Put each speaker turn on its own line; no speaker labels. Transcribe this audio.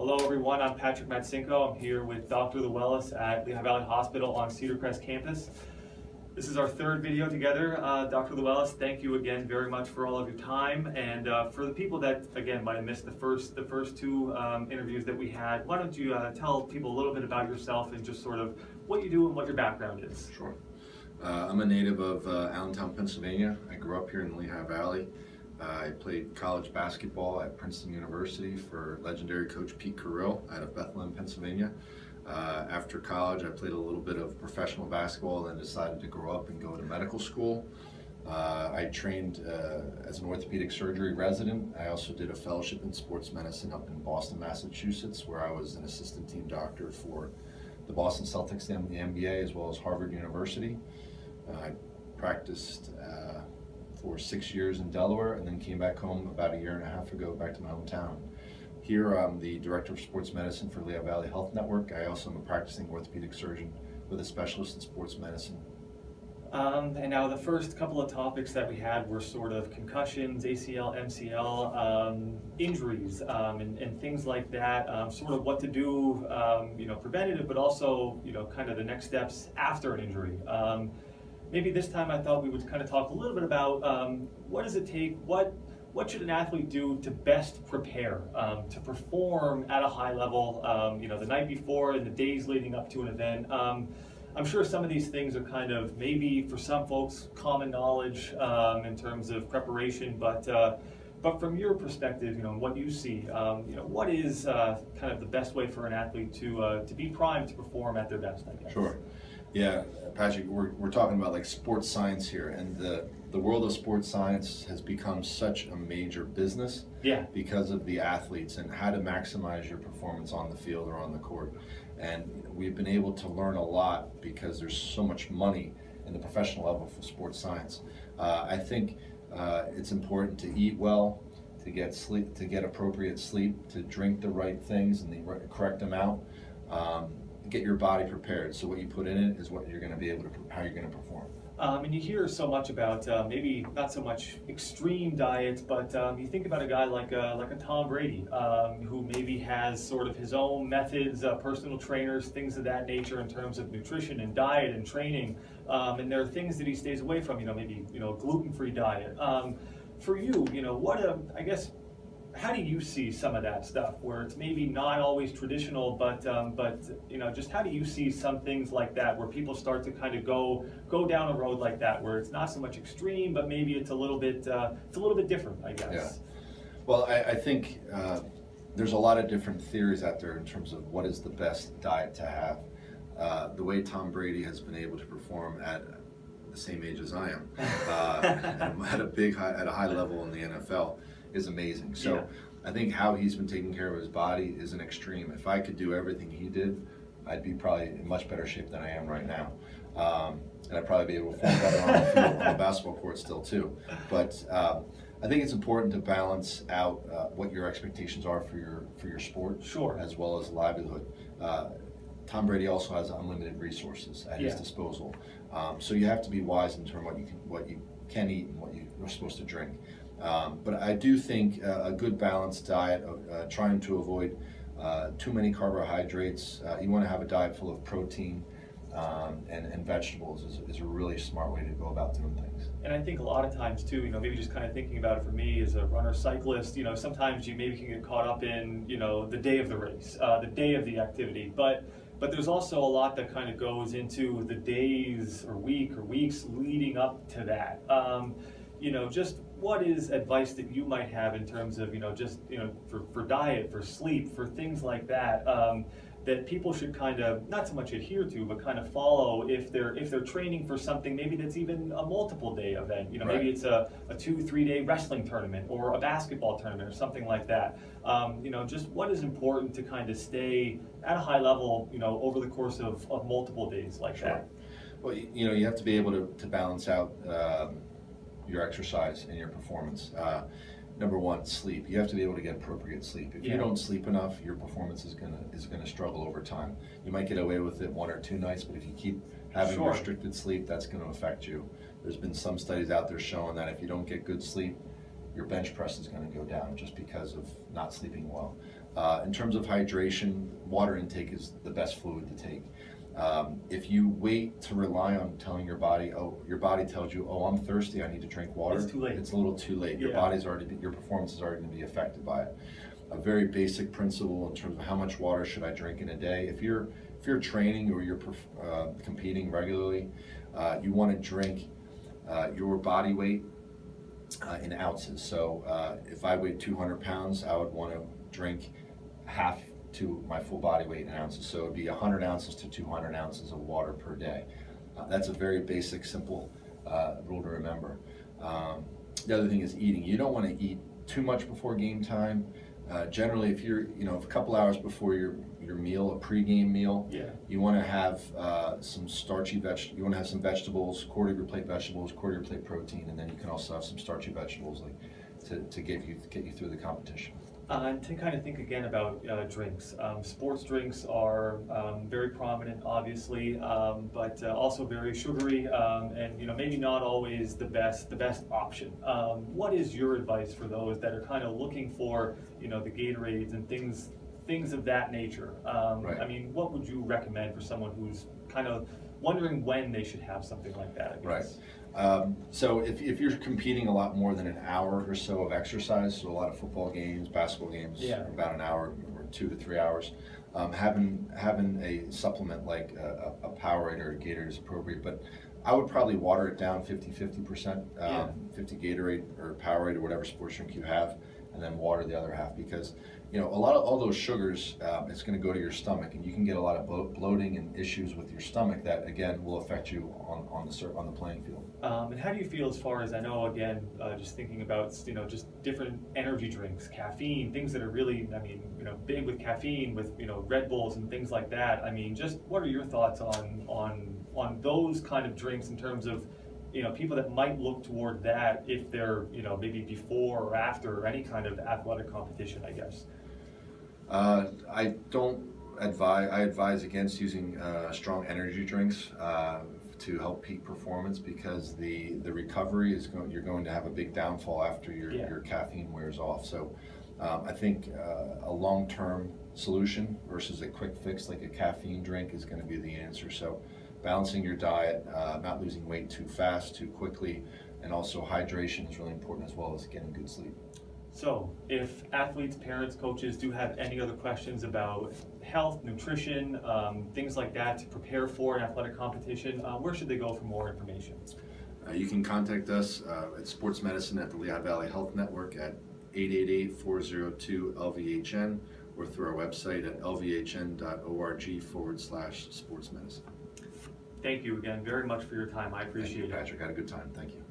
Hello everyone, I'm Patrick Matsinko. I'm here with Dr. Lewullis at Lehigh Valley Hospital on Cedar Crest campus. This is our third video together. Dr. Lewullis, thank you again very much for all of your time. And for the people that, again, might have missed the first two interviews that we had, why don't you tell people a little bit about yourself and just sort of what you do and what your background is.
Sure. I'm a native of Allentown, Pennsylvania. I grew up here in the Lehigh Valley. I played college basketball at Princeton University for legendary coach Pete Carrill out of Bethlehem, Pennsylvania. After college, I played a little bit of professional basketball and then decided to grow up and go to medical school. I trained as an orthopedic surgery resident. I also did a fellowship in sports medicine up in Boston, Massachusetts, where I was an assistant team doctor for the Boston Celtics and the NBA, as well as Harvard University. I practiced for 6 years in Delaware and then came back home about a year and a half ago, back to my hometown. Here I'm the Director of Sports Medicine for Lehigh Valley Health Network. I also am a practicing orthopedic surgeon with a specialist in sports medicine.
And now the first couple of topics that we had were sort of concussions, ACL, MCL, injuries, and things like that, sort of what to do, preventative, but also, kind of the next steps after an injury. Maybe this time I thought we would kind of talk a little bit about what does it take, what should an athlete do to best prepare to perform at a high level, the night before and the days leading up to an event. I'm sure some of these things are kind of maybe for some folks common knowledge in terms of preparation, but from your perspective, what you see, what is kind of the best way for an athlete to be primed to perform at their best, I guess?
Sure. Yeah, Patrick, we're talking about like sports science here, and the world of sports science has become such a major business because of the athletes and how to maximize your performance on the field or on the court. And we've been able to learn a lot because there's so much money in the professional level for sports science. I think it's important to eat well, to get sleep, to get appropriate sleep, to drink the right things in the correct amount. Get your body prepared, so what you put in it is what you're going to be able to, how you're going to perform.
And you hear so much about maybe not so much extreme diets, but you think about a guy like a Tom Brady, who maybe has sort of his own methods, personal trainers, things of that nature in terms of nutrition and diet and training, and there are things that he stays away from. maybe gluten-free diet. For you, how do you see some of that stuff where it's maybe not always traditional, but just how do you see some things like that where people start to kind of go down a road like that where it's not so much extreme, but maybe it's a little bit different, I guess.
Yeah. Well, I think there's a lot of different theories out there in terms of what is the best diet to have. The way Tom Brady has been able to perform at the same age as I am, at a high level in the NFL, is amazing. So I think how he's been taking care of his body is an extreme. If I could do everything he did, I'd be probably in much better shape than I am right now. And I'd probably be able to perform better on the field, on the basketball court still too. But I think it's important to balance out what your expectations are for your sport, as well as livelihood. Tom Brady also has unlimited resources at his disposal. So you have to be wise in terms of what you can eat and what you're supposed to drink. But I do think a good balanced diet, trying to avoid too many carbohydrates. You want to have a diet full of protein and vegetables is a really smart way to go about doing things.
And I think a lot of times too, maybe just kind of thinking about it for me as a runner cyclist, sometimes you maybe can get caught up in, the day of the race, the day of the activity. But there's also a lot that kind of goes into the days or weeks leading up to that. Just what is advice that you might have in terms of, for diet, for sleep, for things like that, that people should kind of not so much adhere to, but kind of follow if they're training for something maybe that's even a multiple day event. Maybe it's a 2-3 day wrestling tournament or a basketball tournament or something like that. Just what is important to kind of stay at a high level, over the course of multiple days like that.
Well, you have to be able to balance out your exercise and your performance. Number one, sleep. You have to be able to get appropriate sleep. If you don't sleep enough, your performance is gonna struggle over time. You might get away with it 1 or 2 nights, but if you keep having restricted sleep, that's going to affect you. There's been some studies out there showing that if you don't get good sleep, your bench press is going to go down just because of not sleeping well. In terms of hydration, water intake is the best fluid to take. If you wait to rely on telling your body, your body tells you, I'm thirsty, I need to drink water.
It's too late.
It's a little too late. Your your performance is already going to be affected by it. A very basic principle in terms of how much water should I drink in a day. If you're training or you're competing regularly, you want to drink your body weight in ounces. So if I weigh 200 pounds, I would want to drink half to my full body weight in ounces. So it would be 100 ounces to 200 ounces of water per day. That's a very basic, simple rule to remember. The other thing is eating. You don't want to eat too much before game time. Generally, if you're, a couple hours before your meal, a pre-game meal, you want to have some starchy you want to have some vegetables, quarter of your plate vegetables, quarter of your plate protein, and then you can also have some starchy vegetables to get you through the competition.
And to kind of think again about drinks, sports drinks are very prominent, obviously, but also very sugary, and maybe not always the best option. What is your advice for those that are kind of looking for the Gatorades and things of that nature?
Right.
I mean, what would you recommend for someone who's kind of wondering when they should have something like that, I guess?
Right. So if you're competing a lot more than an hour or so of exercise, so a lot of football games, basketball games, about an hour or 2 to 3 hours, having a supplement like a Powerade or a Gatorade is appropriate. But I would probably water it down 50%, 50 Gatorade or Powerade or whatever sports drink you have, and then water the other half, because a lot of all those sugars, it's going to go to your stomach, and you can get a lot of bloating and issues with your stomach that again will affect you on the playing field.
And how do you feel as far as, I know again, just thinking about just different energy drinks, caffeine, things that are really, big with caffeine, with Red Bulls and things like that. I mean, just what are your thoughts on those kind of drinks in terms of people that might look toward that if they're maybe before or after any kind of athletic competition, I guess?
I advise against using strong energy drinks to help peak performance, because the recovery you're going to have a big downfall after your caffeine wears off. So I think a long-term solution versus a quick fix like a caffeine drink is going to be the answer. So balancing your diet, not losing weight too fast, too quickly, and also hydration is really important, as well as getting good sleep.
So if athletes, parents, coaches do have any other questions about health, nutrition, things like that to prepare for an athletic competition, where should they go for more information?
You can contact us at sports medicine at the Lehigh Valley Health Network at 888-402-LVHN, or through our website at lvhn.org/sportsmedicine.
Thank you again very much for your time. I appreciate it.
Thank you, Patrick. Had a good time. Thank you.